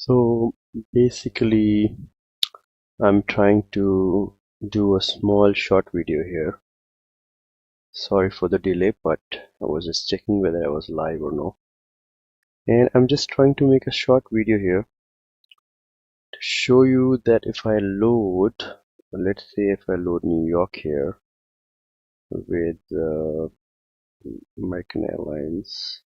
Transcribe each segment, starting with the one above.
So basically, I'm trying to do a small short video here. Sorry for the delay, but I was just checking whether I was live or no. And I'm just trying to make a short video here to show you that if I load, let's say if I load New York here with American Airlines,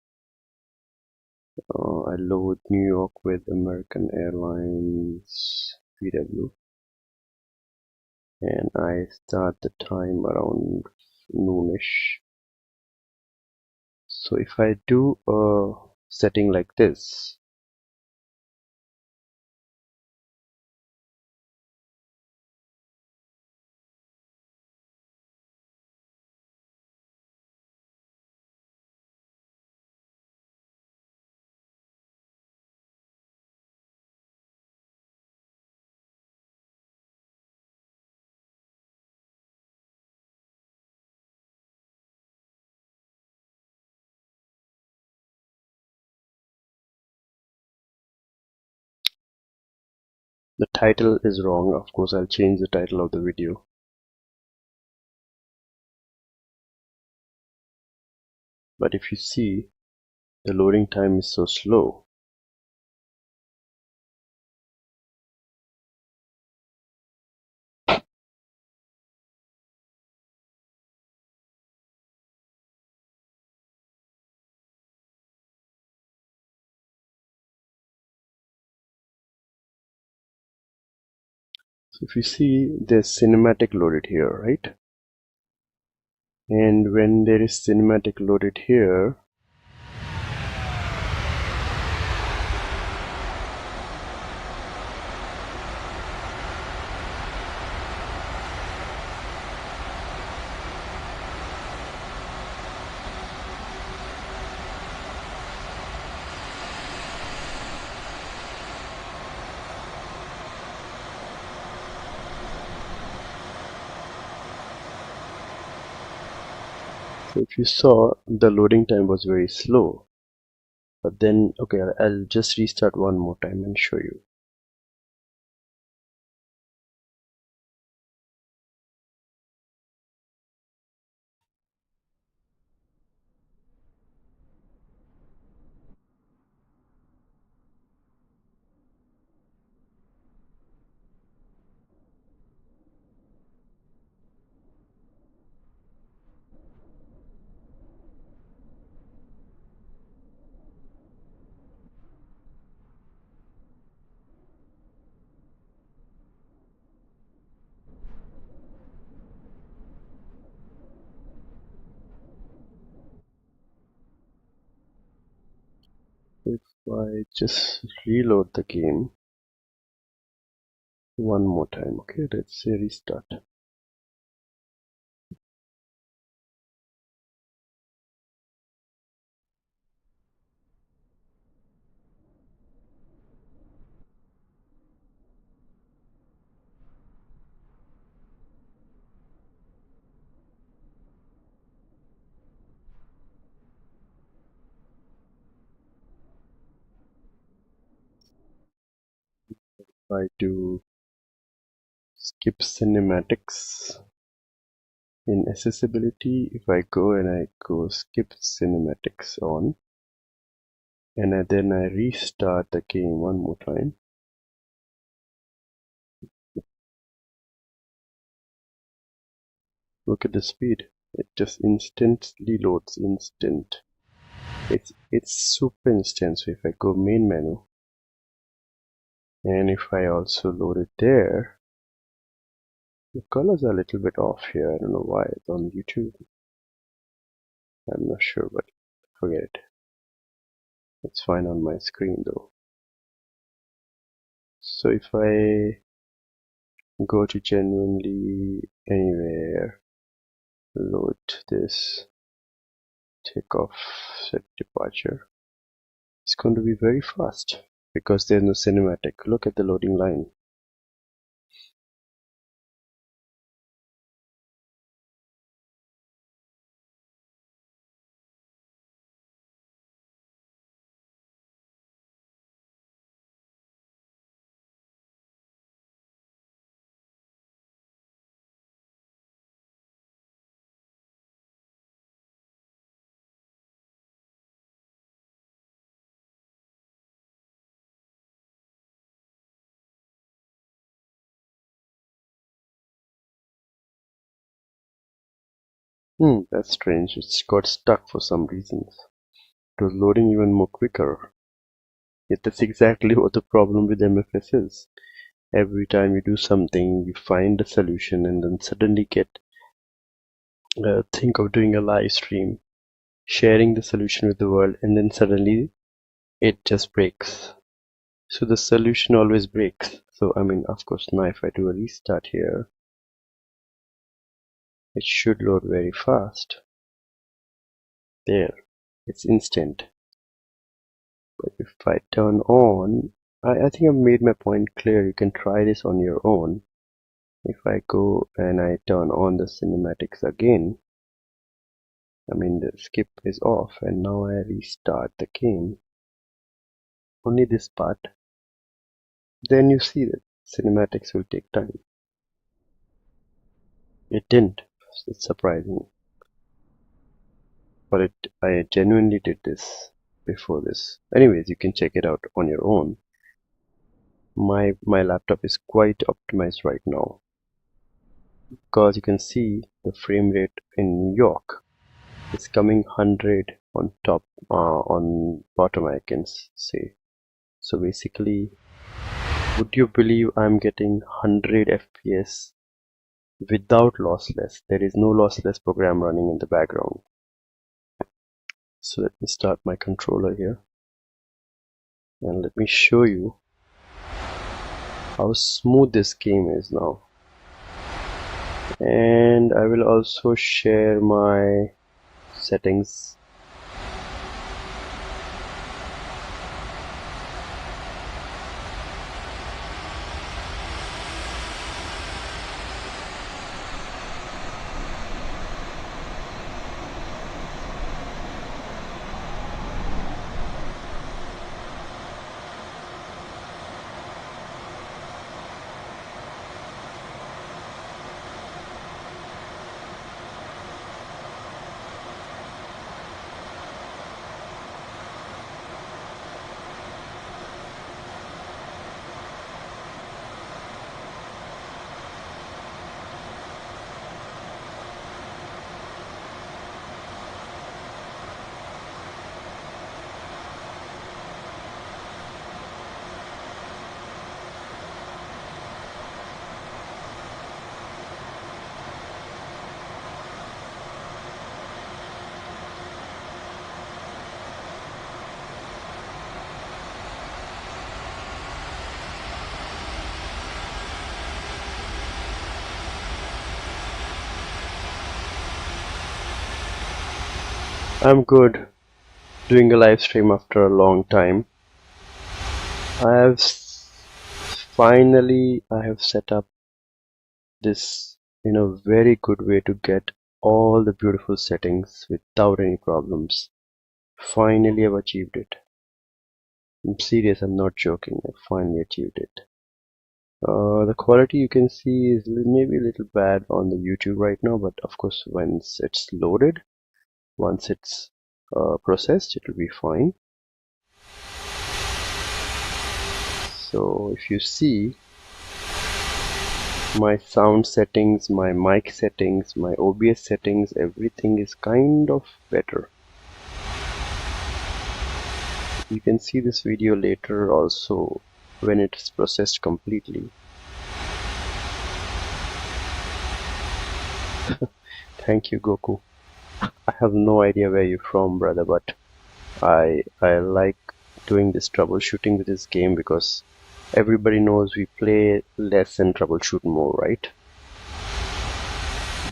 I load New York with American Airlines VW, and I start the time around noonish. So if I do a setting like this, the title is wrong. Of course, I'll change the title of the video. But if you see, the loading time is so slow. So if you see, there's cinematic loaded here, right? And when there is cinematic loaded here, so if you saw, the loading time was very slow. But then, okay, I'll just restart one more time and show you. If I just reload the game one more time, okay, let's say restart. I do skip cinematics in accessibility. If I go and I go skip cinematics on, and then I restart the game one more time, look at the speed. It just instantly loads. It's super instant. So if I go main menu, and if I also load it there, the colors are a little bit off here. I don't know why. It's on YouTube. I'm not sure, but forget it. It's fine on my screen though. So if I go to genuinely anywhere, load this, take off, set departure, it's going to be very fast because there's no cinematic. Look at the loading line. That's strange. It's got stuck for some reasons. It was loading even more quicker. Yet that's exactly what the problem with MFS is. Every time you do something, you find a solution and then suddenly think of doing a live stream, sharing the solution with the world, and then suddenly it just breaks. So the solution always breaks. So I mean, of course, now if I do a restart here, it should load very fast. There, it's instant. But if I turn on, I think I've made my point clear. You can try this on your own. If I go and I turn on the cinematics again, I mean the skip is off, and now I restart the game. Only this part. Then you see that cinematics will take time. It didn't. It's surprising. But I genuinely did this before this. Anyways, you can check it out on your own. My laptop is quite optimized right now, because you can see the frame rate in New York is coming 100 on top, on bottom I can say. So basically, would you believe I'm getting 100 FPS without lossless? There is no lossless program running in the background. So let me start my controller here and let me show you how smooth this game is now. And I will also share my settings. I'm good. Doing a live stream after a long time. I have finally set up this in a very good way to get all the beautiful settings without any problems. Finally I've achieved it. I'm serious, I'm not joking. I finally achieved it. The quality you can see is maybe a little bad on the YouTube right now, but of course once it's loaded, once it's processed, it will be fine. So if you see my sound settings, my mic settings, my OBS settings, everything is kind of better. You can see this video later also when it's processed completely. Thank you, Goku. I have no idea where you're from, brother, but I like doing this troubleshooting with this game because everybody knows we play less and troubleshoot more, right?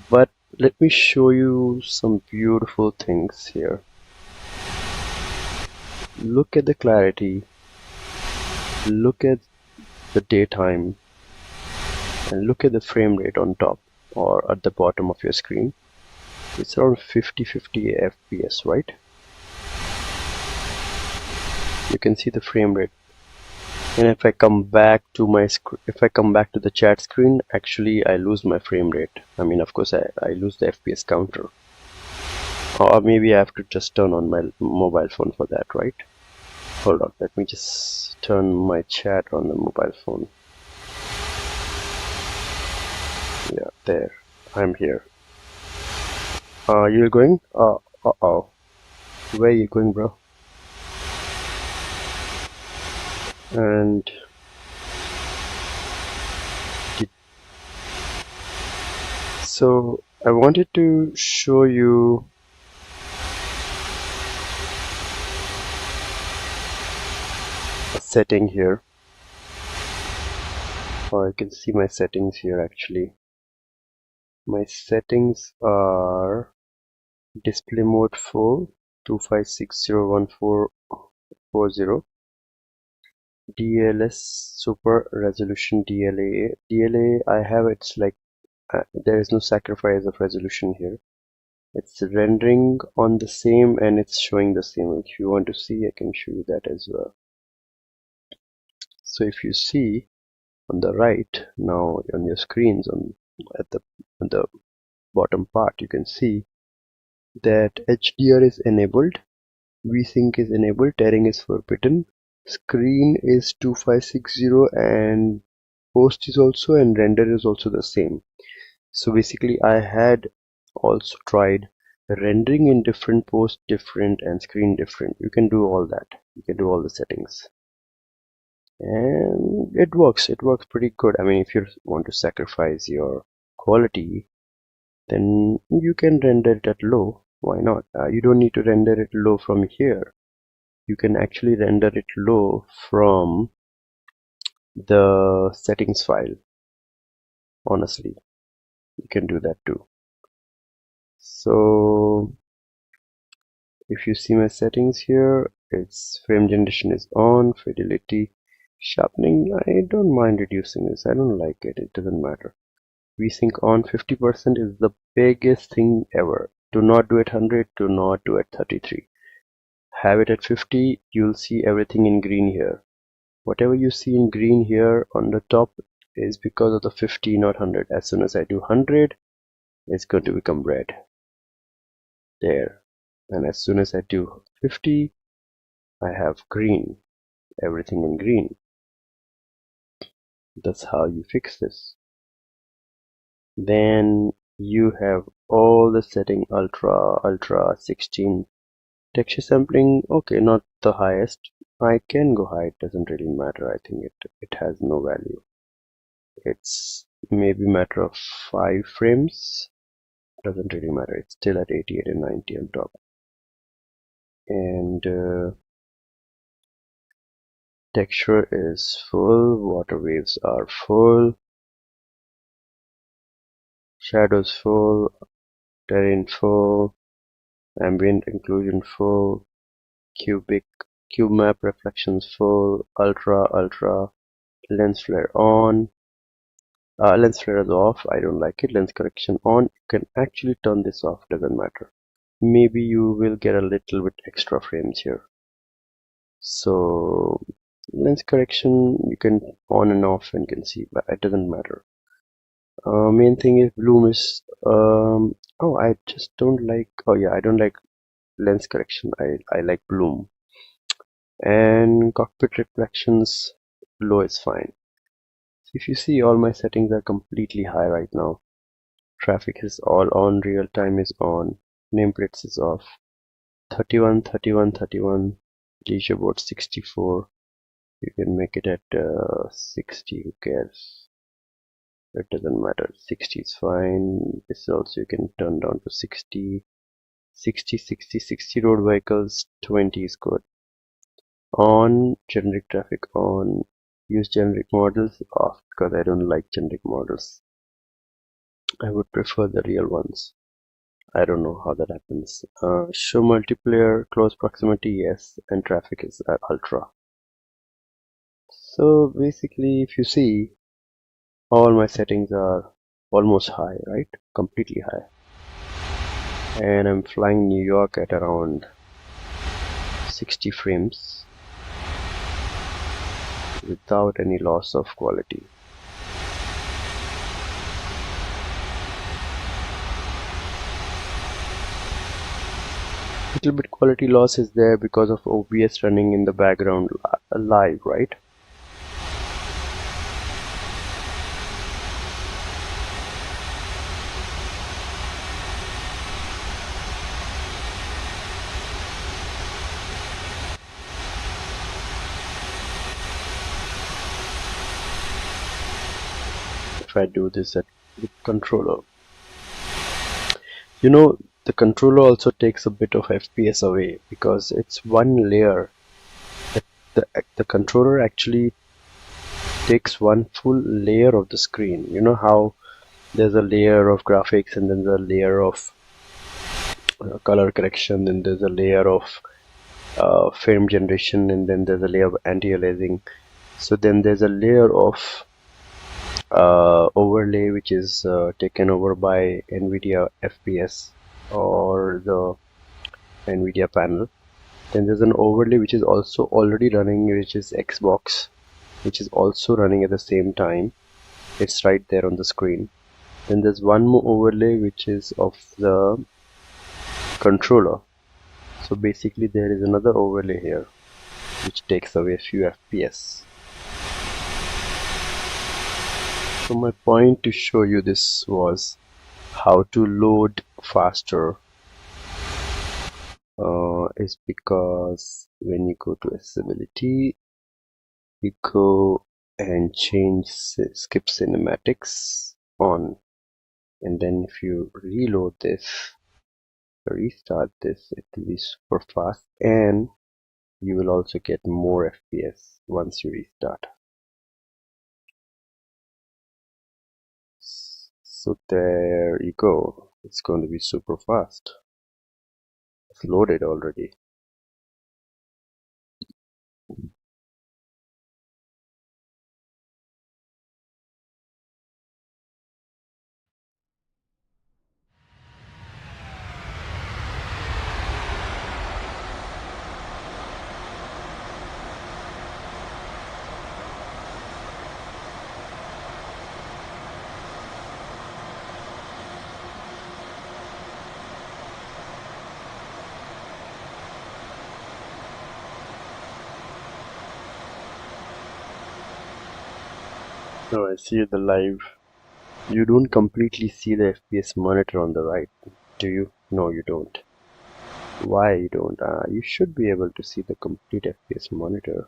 But let me show you some beautiful things here. Look at the clarity, look at the daytime, and look at the frame rate on top or at the bottom of your screen. It's around 50 FPS, right? You can see the frame rate. And if I come back to the chat screen, actually I lose my frame rate. I mean, of course I lose the FPS counter. Or maybe I have to just turn on my mobile phone for that, right? Hold on, let me just turn my chat on the mobile phone. Yeah, there, I'm here. You're going? Uh-oh. Where are you going, bro? And so I wanted to show you a setting here. Or I can see my settings here actually. My settings are display mode full 25601440, DLS super resolution DLA I have. It's like there is no sacrifice of resolution here. It's rendering on the same and it's showing the same. If you want to see, I can show you that as well. So if you see on the right now on your screens at the bottom part, you can see that HDR is enabled, VSync is enabled, tearing is forbidden, screen is 2560, and post is also, and render is also the same. So basically I had also tried rendering in different, post different, and screen different. You can do all that. You can do all the settings. And it works pretty good. I mean, if you want to sacrifice your quality, then you can render it at low. Why not? You don't need to render it low from here. You can actually render it low from the settings file. Honestly, you can do that too. So if you see my settings here, its frame generation is on, fidelity, sharpening, I don't mind reducing this. I don't like it. It doesn't matter. VSync on 50% is the biggest thing ever. Do not do it 100, do not do it 33. Have it at 50, you'll see everything in green here. Whatever you see in green here on the top is because of the 50, not 100. As soon as I do 100, it's going to become red. There. And as soon as I do 50, I have green. Everything in green. That's how you fix this. Then you have all the setting ultra 16 texture sampling. Okay, not the highest. I can go high, it doesn't really matter. I think it has no value. It's maybe matter of 5 frames. Doesn't really matter. It's still at 88 and 90 on top. And texture is full, water waves are full, shadows full, terrain full, ambient inclusion full, cube map reflections full, ultra, lens flare on, lens flare is off. I don't like it. Lens correction on. You can actually turn this off, doesn't matter. Maybe you will get a little bit extra frames here. So lens correction you can on and off and can see, but it doesn't matter. Main thing is bloom is oh, I just don't like, oh yeah, I don't like lens correction. I like bloom. And cockpit reflections low is fine. So if you see, all my settings are completely high right now. Traffic is all on, real time is on, nameplates is off, 31 leisure board 64. You can make it at 60, who cares? It doesn't matter. 60 is fine. This also you can turn down to 60 road vehicles, 20 is good. On, generic traffic on, use generic models off, because I don't like generic models. I would prefer the real ones. I don't know how that happens. Show multiplayer, close proximity, yes, and traffic is ultra. So basically, if you see, all my settings are almost high, right? Completely high. And I'm flying New York at around 60 frames without any loss of quality. Little bit quality loss is there because of OBS running in the background live, right? if I do this with controller. You know, the controller also takes a bit of FPS away because it's one layer. The controller actually takes one full layer of the screen. You know how there's a layer of graphics, and then there's a layer of color correction, then there's a layer of frame generation, and then there's a layer of anti-aliasing. So then there's a layer of overlay which is taken over by Nvidia FPS or the Nvidia panel. Then there's an overlay which is also already running, which is Xbox, which is also running at the same time. It's right there on the screen. Then there's one more overlay which is of the controller. So basically there is another overlay here which takes away a few FPS. So my point to show you this was how to load faster is because when you go to accessibility, you go and change skip cinematics on, and then if you reload this, restart this, it will be super fast, and you will also get more FPS once you restart. So there you go, it's going to be super fast. It's loaded already. Now I see the live. You don't completely see the FPS monitor on the right, do you? No, you don't. Why you don't? You should be able to see the complete FPS monitor.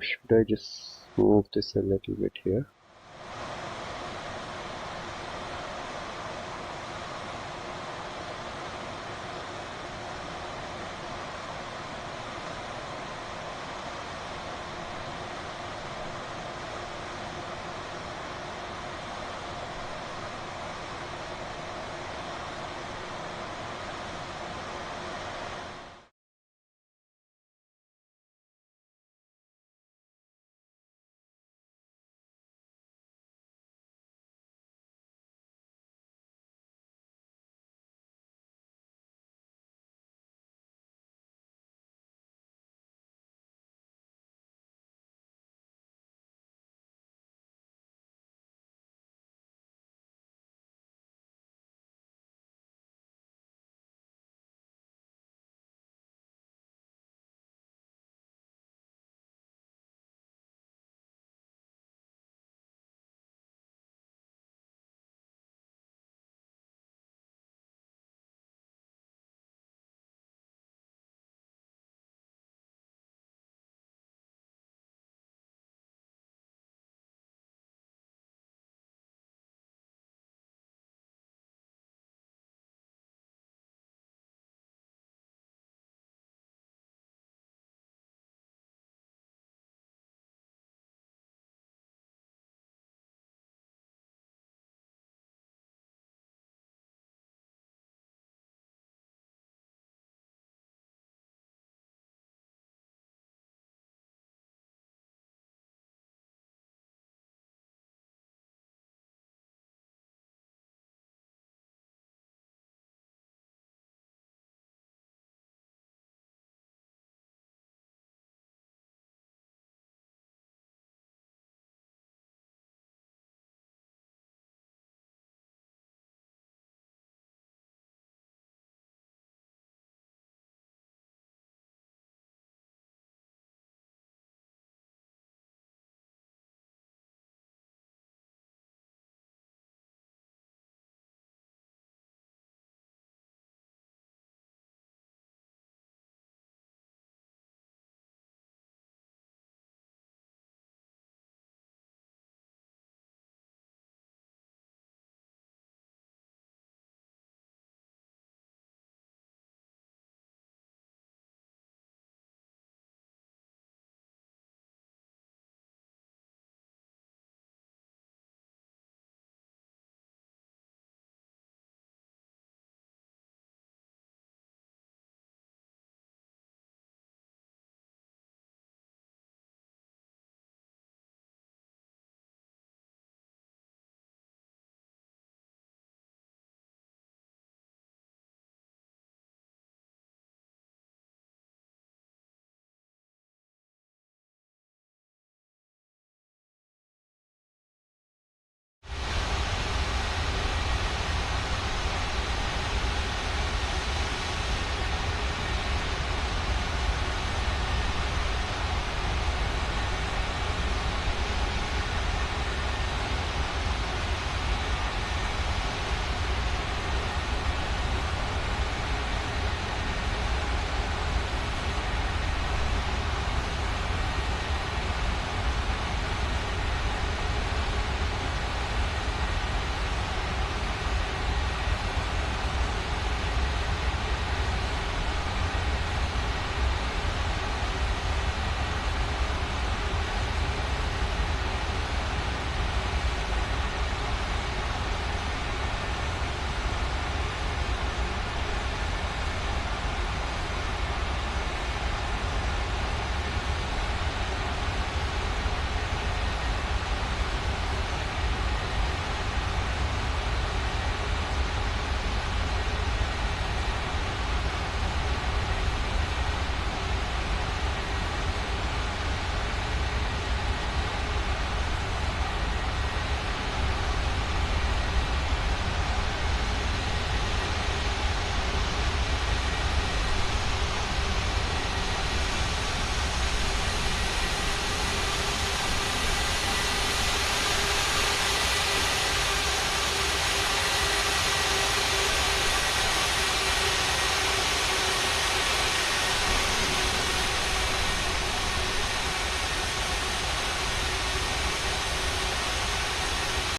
Should I just move this a little bit here?